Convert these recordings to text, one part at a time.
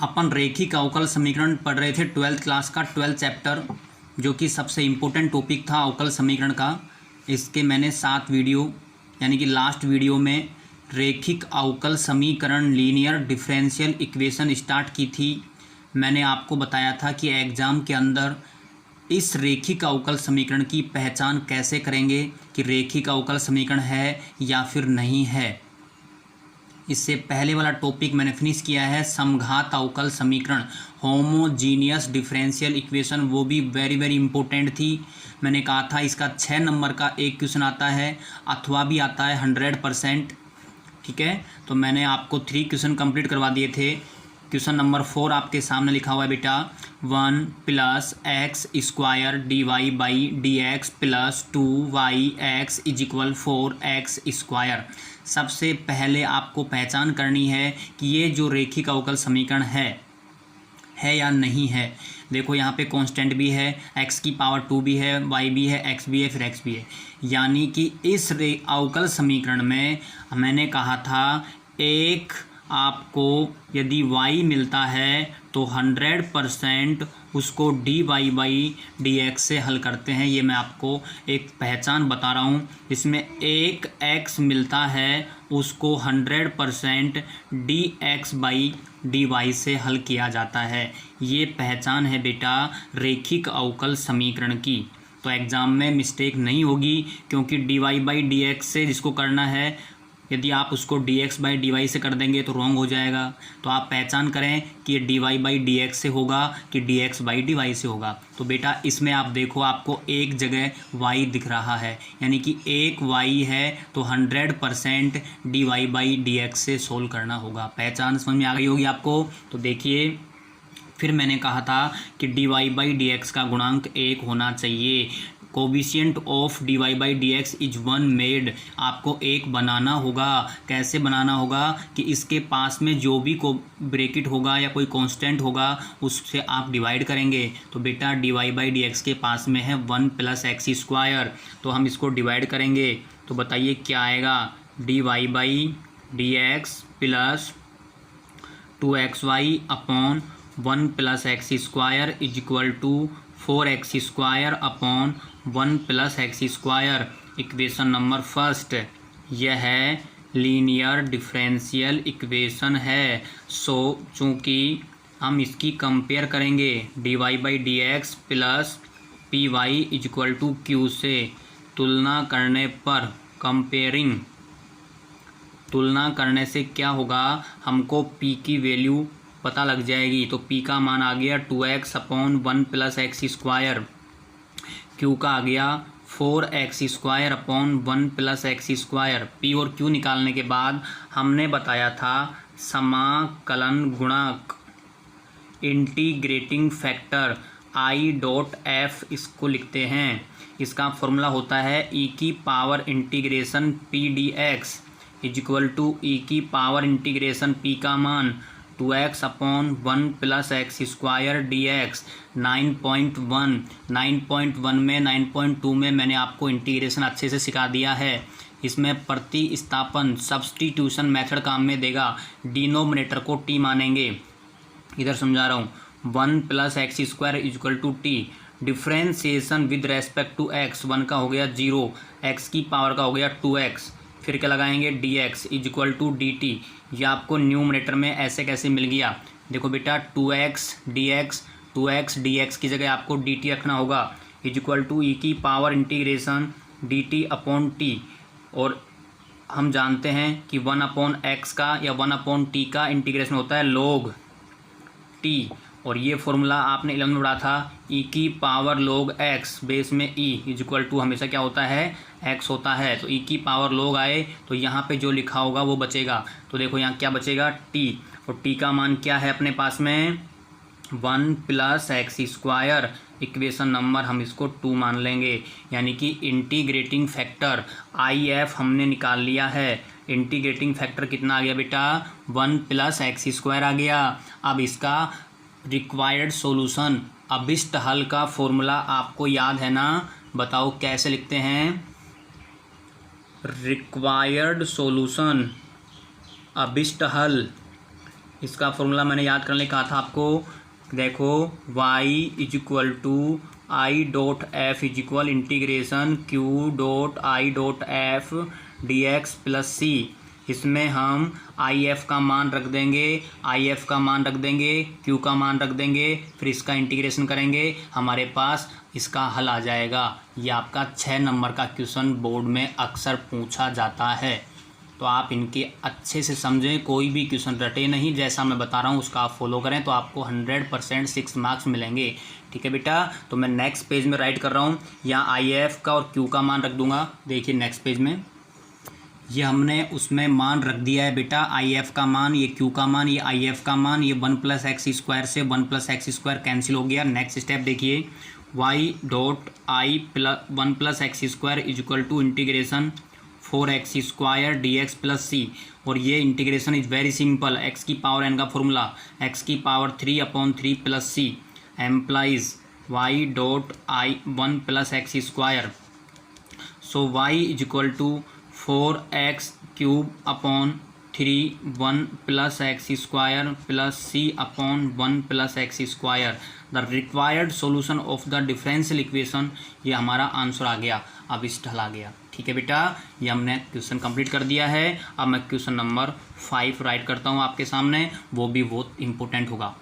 अपन रेखिक अवकल समीकरण पढ़ रहे थे 12th क्लास का 12th चैप्टर, जो कि सबसे इम्पोर्टेंट टॉपिक था अवकल समीकरण का। इसके मैंने 7 वीडियो यानी कि लास्ट वीडियो में रेखिक अवकल समीकरण लीनियर डिफरेंशियल इक्वेशन स्टार्ट की थी। मैंने आपको बताया था कि एग्ज़ाम के अंदर इस रेखिक अवकल समीकरण की पहचान कैसे करेंगे कि रेखिक अवकल समीकरण है या फिर नहीं है। इससे पहले वाला टॉपिक मैंने फिनिश किया है समघात अवकल समीकरण, होमोजीनियस डिफरेंशियल इक्वेशन, वो भी वेरी वेरी इंपॉर्टेंट थी। मैंने कहा था इसका 6 नंबर का एक क्वेश्चन आता है अथवा भी आता है 100%। ठीक है, तो मैंने आपको 3 क्वेश्चन कंप्लीट करवा दिए थे। क्वेश्चन नंबर 4 आपके सामने लिखा हुआ है बेटा, 1 + x² dy/dx + 2yx = 4x²। सबसे पहले आपको पहचान करनी है कि ये जो रेखिक अवकल समीकरण है या नहीं है। देखो यहाँ पे कांस्टेंट भी है, x की पावर 2 भी है, y भी है, x भी है, फिर x भी है। यानी कि इस अवकल समीकरण में मैंने कहा था एक आपको यदि y मिलता है तो 100% उसको dy/dx से हल करते हैं। ये मैं आपको एक पहचान बता रहा हूँ। इसमें एक x मिलता है उसको 100% dx/dy से हल किया जाता है। ये पहचान है बेटा रेखिक अवकल समीकरण की। तो एग्ज़ाम में मिस्टेक नहीं होगी, क्योंकि dy/dx से जिसको करना है, यदि आप उसको dx/dy से कर देंगे तो रॉन्ग हो जाएगा। तो आप पहचान करें कि ये dy/dx से होगा कि dx/dy से होगा। तो बेटा इसमें आप देखो, आपको एक जगह y दिख रहा है, यानी कि एक y है तो 100% dy/dx से सोल्व करना होगा। पहचान समझ में आ गई होगी आपको। तो देखिए, फिर मैंने कहा था कि dy/dx का गुणांक 1 होना चाहिए। कोविशिएंट ऑफ dy/dx इज 1 मेड। आपको 1 बनाना होगा। कैसे बनाना होगा कि इसके पास में जो भी को ब्रैकेट होगा या कोई कांस्टेंट होगा उससे आप डिवाइड करेंगे। तो बेटा dy/dx के पास में है 1 + x²। तो हम इसको डिवाइड करेंगे तो बताइए क्या आएगा, dy/dx + 2xy / 1 + x² = 4x² / 1 + x²। Equation number first, यह है लीनियर डिफरेंशियल इक्वेशन है। सो चूँकि हम इसकी कंपेयर करेंगे dy/dx + py = q से, तुलना करने पर तुलना करने से क्या होगा, हमको p की वैल्यू पता लग जाएगी। तो p का मान आ गया 2x / 1 + x², q का आ गया 4x² / 1 + x²। p और q निकालने के बाद हमने बताया था समाकलन गुणांक, इंटीग्रेटिंग फैक्टर I.f इसको लिखते हैं। इसका फॉर्मूला होता है e⁻∫p dx e⁻∫p का मान 2x / 1 + x² dx। 9.1 में 9.2 में मैंने आपको इंटीग्रेशन अच्छे से सिखा दिया है। इसमें प्रतिस्थापन सब्स्टिट्यूशन मेथड काम में देगा। डिनोमिनेटर को t मानेंगे, इधर समझा रहा हूँ। 1 + x² = t। Differentiation with respect to x, 1 का हो गया 0, x की पावर का हो गया 2x, फिर क्या लगाएंगे dx = dt। ये आपको न्यूमरेटर में ऐसे कैसे मिल गया, देखो बेटा 2x dx की जगह आपको dt रखना होगा, e⁻∫ dt/t। और हम जानते हैं कि 1/x का या 1/t का इंटीग्रेशन होता है log t। और ये फॉर्मूला आपने 11 में पढ़ा था, e⁻log x बेस में e = हमेशा क्या होता है, x होता है। तो e⁻log आए तो यहाँ पे जो लिखा होगा वो बचेगा। तो देखो यहाँ क्या बचेगा, t, और t का मान क्या है अपने पास में 1 + x²। इक्वेशन नंबर हम इसको 2 मान लेंगे, यानी कि इंटीग्रेटिंग फैक्टर IF हमने निकाल लिया है। इंटीग्रेटिंग फैक्टर कितना आ गया बेटा, 1 + x² आ गया। अब इसका रिक्वायर्ड सॉल्यूशन, अभिष्ट हल का फॉर्मूला आपको याद है ना, बताओ कैसे लिखते हैं। रिक्वायर्ड सॉल्यूशन, अभिष्ट हल इसका फॉर्मूला मैंने याद करने कहा था आपको, देखो y is equal to I dot F is equal integration Q dot I dot F D X plus C. इसमें हम आई एफ का मान रख देंगे, आई एफ का मान रख देंगे, क्यू का मान रख देंगे, फिर इसका इंटीग्रेशन करेंगे, हमारे पास इसका हल आ जाएगा। ये आपका 6 नंबर का क्वेश्चन बोर्ड में अक्सर पूछा जाता है, तो आप इनके अच्छे से समझें, कोई भी क्वेश्चन रटे नहीं, जैसा मैं बता रहा हूँ उसका आप फॉलो करें तो आपको 100% 6 मार्क्स मिलेंगे। ठीक है बेटा, तो मैं नेक्स्ट पेज में राइट कर रहा हूँ, यहाँ आई एफ का और क्यू का मान रख दूंगा। देखिए नेक्स्ट पेज में ये हमने उसमें मान रख दिया है बेटा, आई एफ का मान, ये क्यू का मान, ये आई एफ का मान, ये 1 + x² से 1 + x² कैंसिल हो गया। नेक्स्ट स्टेप देखिए, y dot I plus 1 + x² is equal to integration 4x² dx plus C. और ये integration is very simple, x की पावर n का फॉर्मूला x की power 3/3 plus C implies y dot I 1 + x²। So y is equal to 4x³ upon 3 1 + x² plus c upon 1 + x²। The required solution of the differential equation, ये हमारा answer आ गया। अब इस ढल आ गया। ठीक है बेटा, ये हमने क्वेश्चन कंप्लीट कर दिया है। अब मैं क्वेश्चन नंबर 5 राइट करता हूँ आपके सामने, वो भी बहुत इंपॉर्टेंट होगा।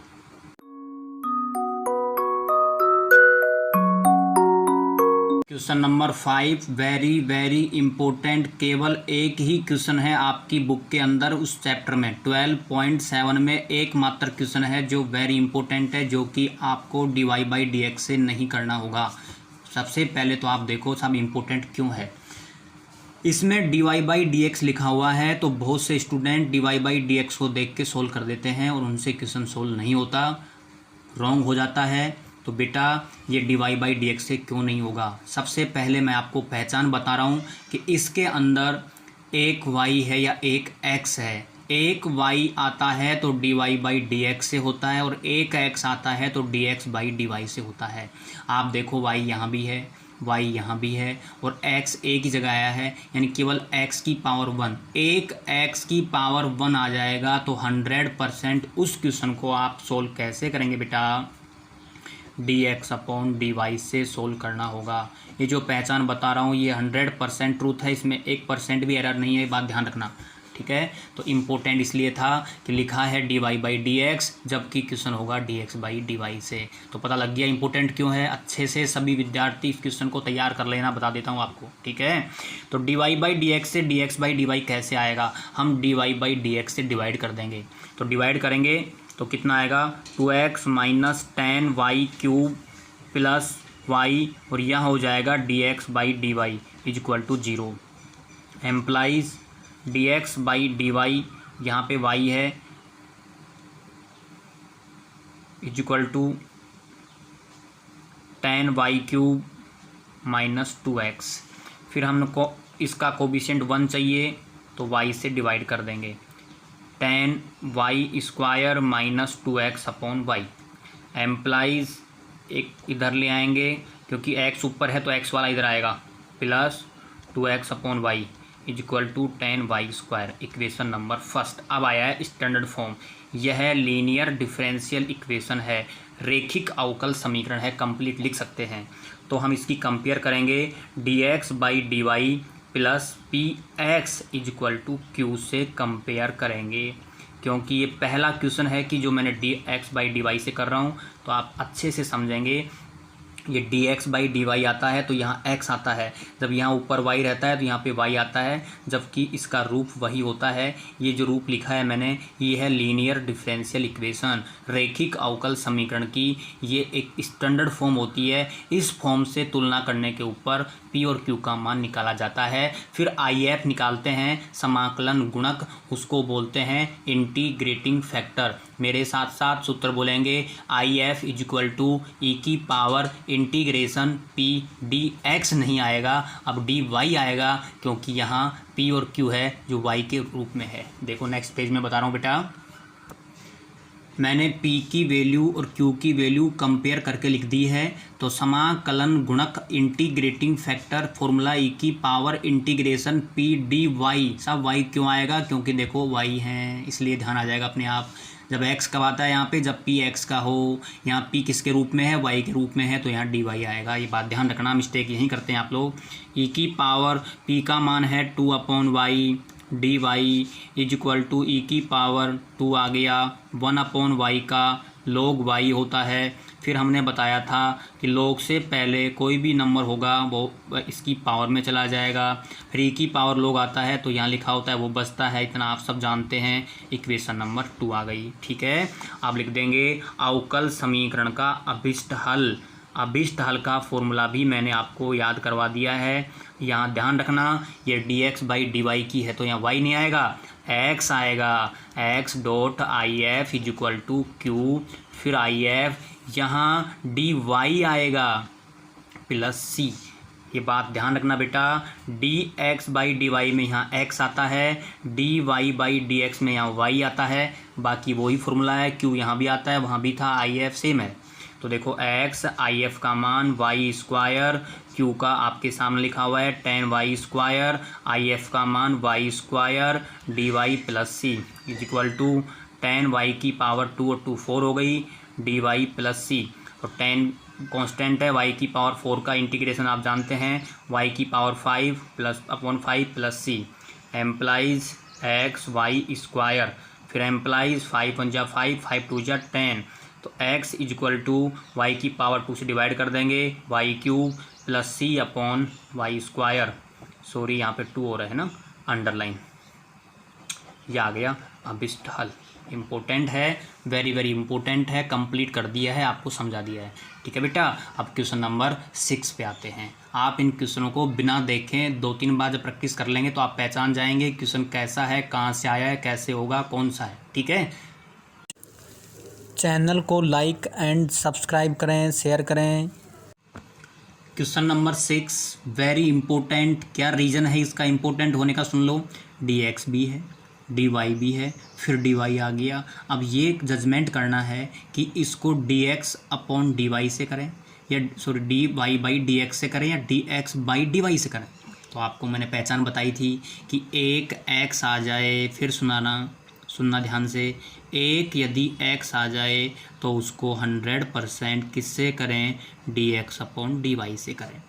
Question number 5 very very important, केवल एक ही क्वेश्चन है आपकी बुक के अंदर उस चैप्टर में 12.7 में एकमात्र क्वेश्चन है जो वेरी इंपॉर्टेंट है, जो कि आपको dy/dx से नहीं करना होगा। सबसे पहले तो आप देखो सब इम्पोर्टेंट क्यों है। इसमें dy/dx लिखा हुआ है, तो बहुत से स्टूडेंट dy/dx को देख के सोल्व कर देते हैं और उनसे क्वेश्चन सोल्व नहीं होता, रॉन्ग हो जाता है। तो बेटा ये dy/dx से क्यों नहीं होगा, सबसे पहले मैं आपको पहचान बता रहा हूँ कि इसके अंदर एक y है या एक x है। एक y आता है तो dy/dx से होता है और एक x आता है तो dx/dy से होता है। आप देखो y यहाँ भी है, y यहाँ भी है और x एक ही जगह आया है, यानी केवल x की पावर 1, एक x की पावर 1 आ जाएगा। तो 100% उस क्वेश्चन को आप सोल्व कैसे करेंगे बेटा, dx/dy से सोल्व करना होगा। ये जो पहचान बता रहा हूँ ये 100% ट्रूथ है, इसमें 1% भी एरर नहीं है, ये बात ध्यान रखना। ठीक है, तो इम्पोर्टेंट इसलिए था कि लिखा है dy/dx, जबकि क्वेश्चन होगा dx/dy से। तो पता लग गया इम्पोर्टेंट क्यों है। अच्छे से सभी विद्यार्थी इस क्वेश्चन को तैयार कर लेना, बता देता हूँ आपको। ठीक है, तो dy/dx से dx/dy कैसे आएगा, हम dy/dx से डिवाइड कर देंगे। तो डिवाइड करेंगे तो कितना आएगा, 2x - 10y³ प्लस y, और यहाँ हो जाएगा dx/dy is equal to 0। Employees dx/dy, यहाँ पे y है, is equal to 10y³ - 2x। फिर हमको इसका कोफिशिएंट 1 चाहिए तो y से डिवाइड कर देंगे, 10y² - 2x upon y। Employees एक इधर ले आएंगे क्योंकि x ऊपर है तो x वाला इधर आएगा, plus 2x upon y is equal to 10y²। Equation number first अब आया है स्टैंडर्ड फॉर्म। यह लीनियर डिफरेंशियल इक्वेशन है, रेखिक अवकल समीकरण है, कंप्लीट लिख सकते हैं। तो हम इसकी कंपेयर करेंगे dx/dy plus px is equal to q से कंपेयर करेंगे, क्योंकि ये पहला क्वेश्चन है कि जो मैंने dx/dy से कर रहा हूँ। तो आप अच्छे से समझेंगे, ये dx/dy आता है तो यहाँ x आता है, जब यहाँ ऊपर y रहता है तो यहाँ पे y आता है, जबकि इसका रूप वही होता है। ये जो रूप लिखा है मैंने, ये है लीनियर डिफरेंशियल इक्वेशन, रेखिक अवकल समीकरण की ये एक स्टैंडर्ड फॉर्म होती है। इस फॉर्म से तुलना करने के ऊपर p और q का मान निकाला जाता है। फिर IF निकालते हैं, समाकलन गुणक, उसको बोलते हैं इंटीग्रेटिंग फैक्टर। मेरे साथ साथ सूत्र बोलेंगे, IF is equal to e की पावर इंटीग्रेशन p dx नहीं आएगा, अब dy आएगा, क्योंकि यहाँ p और q है जो y के रूप में है। देखो नेक्स्ट पेज में बता रहा हूँ बेटा, मैंने P की वैल्यू और Q की वैल्यू कंपेयर करके लिख दी है। तो समाकलन गुणक इंटीग्रेटिंग फैक्टर फॉर्मूला e की पावर इंटीग्रेशन P dy। सब y क्यों आएगा? क्योंकि देखो y है, इसलिए ध्यान आ जाएगा अपने आप। जब x कब आता है यहाँ पे? जब p x का हो। यहाँ p किसके रूप में है? y के रूप में है, तो यहाँ dy आएगा। ये बात ध्यान रखना, मिस्टेक यही करते हैं आप लोग। e की पावर p का मान है 2/y, D Y is equal to E की पावर 2 आ गया 1/y का log y होता है। फिर हमने बताया था कि log से पहले कोई भी नंबर होगा वो इसकी पावर में चला जाएगा। फिर e की पावर log आता है तो यहाँ लिखा होता है वो बचता है। इतना आप सब जानते हैं। इक्वेशन नंबर 2 आ गई। ठीक है, आप लिख देंगे अवकल समीकरण का अभिष्ट हल। अभिष्ट हल का फॉर्मूला भी मैंने आपको याद करवा दिया है। यहाँ ध्यान रखना, ये dx/dy की है तो यहाँ y नहीं आएगा, x आएगा। x dot I F is equal to Q, फिर आई एफ यहाँ dy आएगा प्लस c। ये बात ध्यान रखना बेटा, dx/dy में यहाँ x आता है, dy/dx में यहाँ y आता है। बाकी वही फॉर्मूला है, q यहाँ भी आता है, वहाँ भी था, आई एफ सेम है। तो देखो x आई एफ का मान y², q का आपके सामने लिखा हुआ है tan y², आई एफ का मान y² dy plus c is equal to tan y की पावर 2 और 2 4 हो गई dy प्लस c। और tan कांस्टेंट है, y की पावर 4 का इंटीग्रेशन आप जानते हैं, y की power 5 plus c employees x/y²। फिर एम्प्लाइज 5 1 जा 5, 5 2 जा 10। तो x is equal to y की पावर 2 से डिवाइड कर देंगे, y³ प्लस c/y²। सॉरी यहाँ पे 2 हो रहा है ना, अंडरलाइन। ये आ गया अभिष्ट हल। इम्पोर्टेंट है, वेरी वेरी इंपॉर्टेंट है, कंप्लीट कर दिया है, आपको समझा दिया है। ठीक है बेटा, अब क्वेश्चन नंबर 6 पे आते हैं। आप इन क्वेश्चनों को बिना देखें 2-3 बार जब प्रैक्टिस कर लेंगे तो आप पहचान जाएंगे क्वेश्चन कैसा है, कहाँ से आया है, कैसे होगा, कौन सा है। ठीक है, चैनल को लाइक एंड सब्सक्राइब करें, शेयर करें। Question number 6 very important. क्या रीज़न है इसका इंपॉर्टेंट होने का? सुन लो, dx भी है, dy भी है, फिर dy आ गया। अब ये जजमेंट करना है कि इसको dx/dy से करें या dy/dx से करें या dx/dy से करें। तो आपको मैंने पहचान बताई थी कि एक x आ जाए, फिर सुनना ध्यान से, एक यदि x आ जाए तो उसको 100% किससे करें? dx/dy से करें।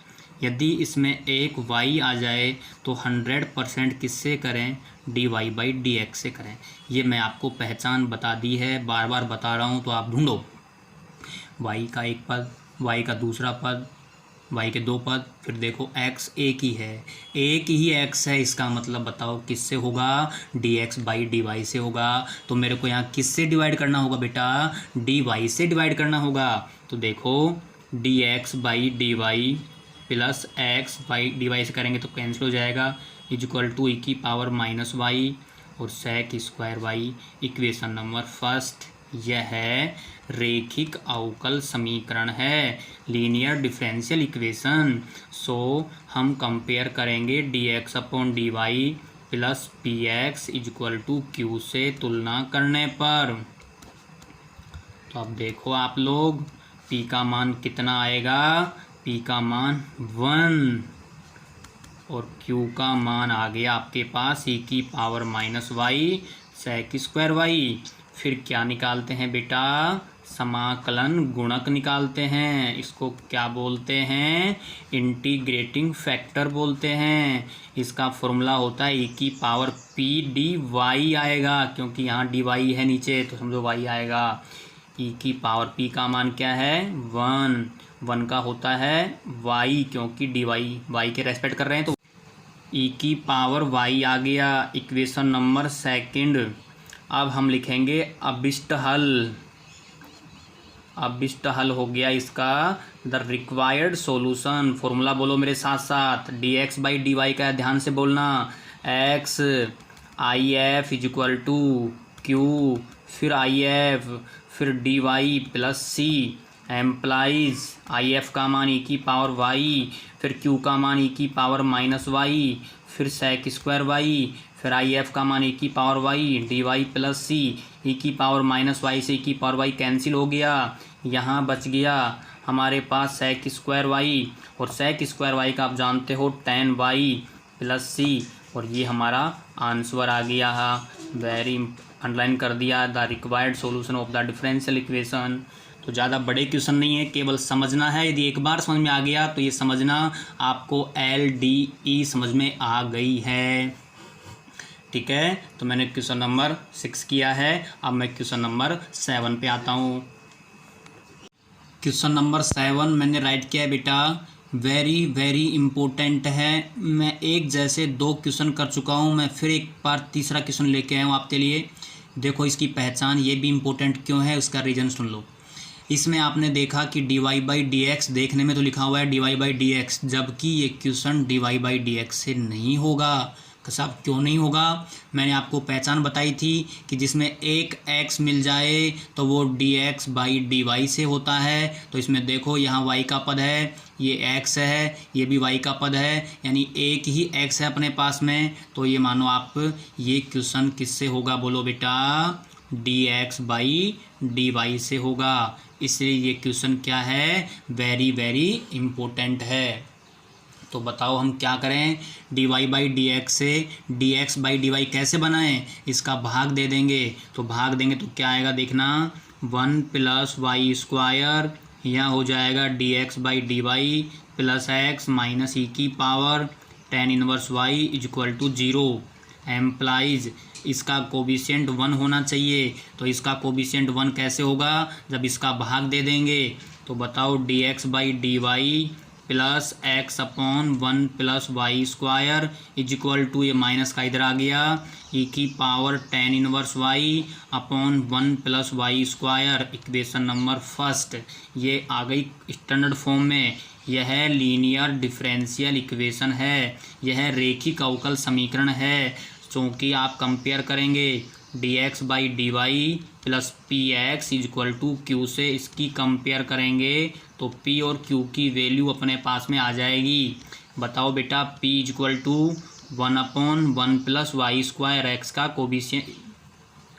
यदि इसमें एक y आ जाए तो 100% किससे करें? dy/dx से करें। ये मैं आपको पहचान बता दी है, बार बार बता रहा हूँ, तो आप ढूंढो। y का एक पद, y का दूसरा पद, y के 2 पद, फिर देखो x एक ही है, एक ही x है, इसका मतलब बताओ किससे होगा? dx/dy से होगा। तो मेरे को यहाँ किससे डिवाइड करना होगा बेटा? dy से डिवाइड करना होगा। तो देखो dx/dy प्लस x/dy से करेंगे तो कैंसिल हो जाएगा, इज इक्वल टू ई की पावर -y और sec²y। इक्वेशन नंबर फर्स्ट, यह है रेखिक अवकल समीकरण है, लीनियर डिफरेंशियल इक्वेशन। सो हम कंपेयर करेंगे dx/dy plus px is equal to q से तुलना करने पर। तो अब देखो आप लोग, p का मान कितना आएगा? p का मान 1 और q का मान आ गया आपके पास e की पावर -y sec²y। फिर क्या निकालते हैं बेटा? समाकलन गुणक निकालते हैं। इसको क्या बोलते हैं? इंटीग्रेटिंग फैक्टर बोलते हैं। इसका फॉर्मूला होता है e की पावर p dy आएगा, क्योंकि यहाँ dy है नीचे तो समझो y आएगा। e की पावर p का मान क्या है? 1 का होता है y, क्योंकि dy y के रेस्पेक्ट कर रहे हैं तो e की पावर y आ गया। Equation number second. अब हम लिखेंगे अभिष्ट हल। अभिष्ट हल हो गया इसका द रिक्वायर्ड सॉल्यूशन। फॉर्मूला बोलो मेरे साथ साथ, dx/dy का ध्यान से बोलना, x I F is equal to Q, फिर आई एफ, फिर dy plus c implies I F का मान e की पावर y, फिर q का मान e की पावर -y, फिर सेक स्क्वायर वाई, फिर आई एफ का मान e की power y d y plus c, e की पावर माइनस वाई से e की पावर वाई कैंसिल हो गया। यहाँ बच गया हमारे पास सेक स्क्वायर वाई, और सेक स्क्वायर वाई का आप जानते हो tan वाई प्लस सी, और ये हमारा आंसर आ गया है। वेरी अंडरलाइन कर दिया, the required solution of the differential equation. तो ज़्यादा बड़े क्वेश्चन नहीं है, केवल समझना है। यदि एक बार समझ में आ गया तो ये समझना आपको LDE समझ में आ गई है। ठीक है, तो मैंने क्वेश्चन नंबर 6 किया है। अब मैं क्वेश्चन नंबर 7 पे आता हूँ। क्वेश्चन नंबर 7 मैंने राइट किया है बेटा, वेरी वेरी इम्पोर्टेंट है। मैं एक जैसे 2 क्वेश्चन कर चुका हूँ, मैं फिर एक बार तीसरा क्वेश्चन लेके आया हूँ आपके लिए। देखो इसकी पहचान, ये भी इम्पोर्टेंट क्यों है उसका रीज़न सुन लो। इसमें आपने देखा कि dy/dx, देखने में तो लिखा हुआ है dy/dx, जबकि ये क्वेश्चन dy/dx से नहीं होगा। साहब क्यों नहीं होगा? मैंने आपको पहचान बताई थी कि जिसमें एक x मिल जाए तो वो dx/dy से होता है। तो इसमें देखो यहाँ y का पद है, ये x है, ये भी y का पद है, यानी एक ही x है अपने पास में। तो ये मानो आप, ये क्वेश्चन किससे होगा बोलो बेटा? dx/dy से होगा। इसलिए ये क्वेश्चन क्या है? वेरी वेरी इम्पोर्टेंट है। तो बताओ हम क्या करें? dy/dx से dx/dy कैसे बनाएं? इसका भाग दे देंगे। तो भाग देंगे तो क्या आएगा देखना, 1 + y² यहाँ हो जाएगा dx/dy plus x minus e की power tan inverse y equal to 0। Implies इसका कोबिशेंट 1 होना चाहिए। तो इसका कोबिशेंट 1 कैसे होगा? जब इसका भाग दे देंगे। तो बताओ dx/dy plus x/1 + y² equal to, ये माइनस का इधर आ गया, e की power tan inverse y upon 1 + y²। Equation number first ये आ गई स्टैंडर्ड फॉर्म में। यह लीनियर डिफरेंशियल इक्वेशन है, यह रेखिक अवकल समीकरण है। क्योंकि आप कंपेयर करेंगे dx/dy plus px equal to q से, इसकी कंपेयर करेंगे तो p और q की वैल्यू अपने पास में आ जाएगी। बताओ बेटा, p equal to 1/1 + y², x का कोबिशेंट,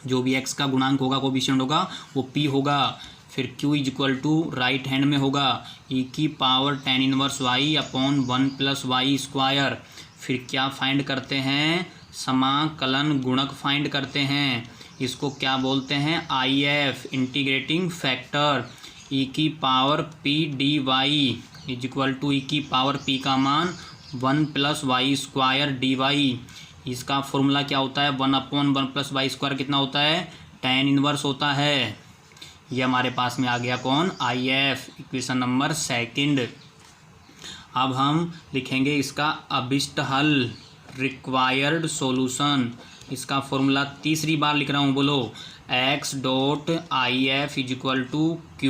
जो भी x का गुणांक होगा, कोबिशेंट होगा, वो p होगा। फिर q equal to right hand में होगा e की power tan inverse y upon 1 + y²। फिर क्या फाइंड करते हैं? समाकलन गुणक फाइंड करते हैं। इसको क्या बोलते हैं? IF, integrating factor. e की power p dy equal to e की पावर p का मान 1 + y² dy। इसका फॉर्मूला क्या होता है? 1/1 + y² कितना होता है? tan इनवर्स होता है। ये हमारे पास में आ गया कौन? IF, equation number 2। अब हम लिखेंगे इसका अभिष्ट हल, रिक्वायर्ड सॉल्यूशन। इसका फॉर्मूला तीसरी बार लिख रहा हूँ, बोलो x.IF इक्वल टू q,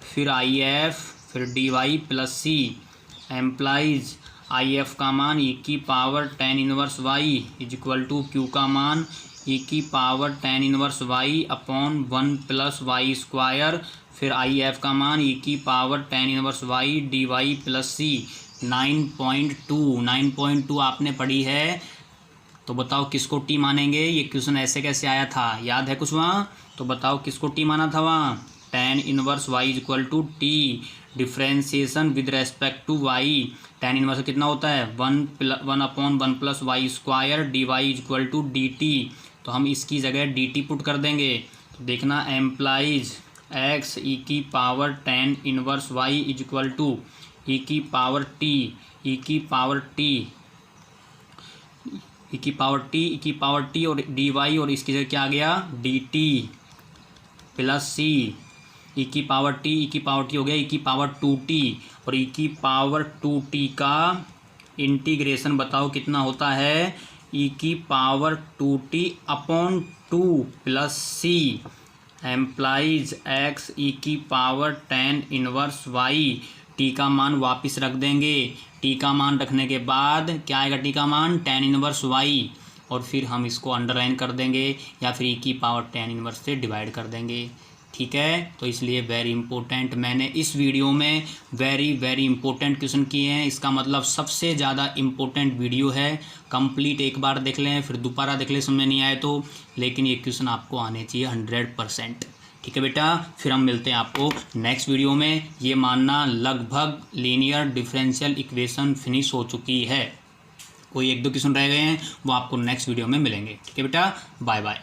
फिर IF, फिर dy plus C. Implies IF का मान e की power tan inverse y equal to q का मान e की power tan inverse y upon 1 + y²। फिर IF का मान e की power tan inverse y dy plus c. 9.2 आपने पढ़ी है। तो बताओ किसको टी मानेंगे? ये क्वेश्चन ऐसे कैसे आया था, याद है कुछ वहाँ? तो बताओ किसको टी माना था वहाँ? tan inverse y equal to T, differentiation with respect to y। tan inverse कितना होता है? 1/1 + y² dy equal to dt। तो हम इसकी जगह dt पुट कर देंगे। तो देखना, एम्प्लाइज x e की power tan inverse y equal to e की पावर t, e की पावर t और dy, और इसकी जगह क्या आ गया? dt प्लस सी। e की पावर t हो गया e की पावर 2t, और e की पावर 2t का इंटीग्रेशन बताओ कितना होता है? e की पावर 2t अपॉन 2 प्लस सी। एम्प्लाइज x e की power tan inverse y, t का मान वापस रख देंगे। t का मान रखने के बाद क्या आएगा? t का मान tan इनवर्स y, और फिर हम इसको अंडरलाइन कर देंगे या फिर e की पावर tan इनवर्स से डिवाइड कर देंगे। ठीक है। तो इसलिए वेरी इंपॉर्टेंट, मैंने इस वीडियो में वेरी इंपॉर्टेंट क्वेश्चन किए हैं। इसका मतलब सबसे ज़्यादा इंपॉर्टेंट वीडियो है। कंप्लीट एक बार देख लें, फिर दोबारा देख लें समझ नहीं आए तो, लेकिन ये क्वेश्चन आपको आने चाहिए 100%। ठीक है बेटा, फिर हम मिलते हैं आपको नेक्स्ट वीडियो में। ये मानना लगभग लीनियर डिफरेंशियल इक्वेशन फिनिश हो चुकी है। कोई 1-2 क्वेश्चन रह गए हैं, वो आपको नेक्स्ट वीडियो में मिलेंगे। ठीक है बेटा, बाय बाय।